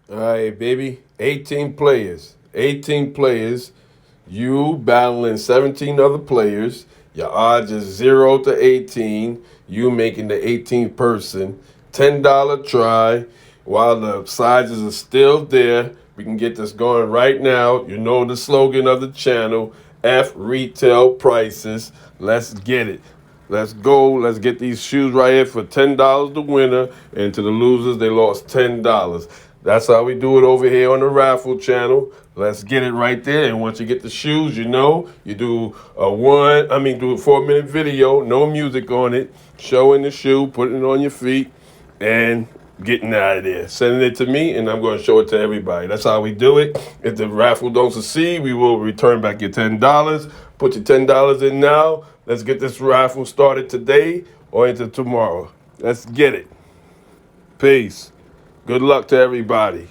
All right, baby. 18 players. 18 players. You battling 17 other players. Your odds is 0 to 18. You making the 18th person. $10 try. While the sizes are still there, we can get this going right now. You know the slogan of the channel, F retail prices. Let's get it. Let's go. Let's get these shoes right here for $10 the winner. And to the losers, they lost $10. That's how we do it over here on the Raffle channel. Let's get it right there. And once you get the shoes, you know, you do do a 4-minute video, no music on it, showing the shoe, putting it on your feet, and getting out of there. Sending it to me, and I'm going to show it to everybody. That's how we do it. If the raffle don't succeed, we will return back your $10. Put your $10 in now. Let's get this raffle started today or into tomorrow. Let's get it. Peace. Good luck to everybody.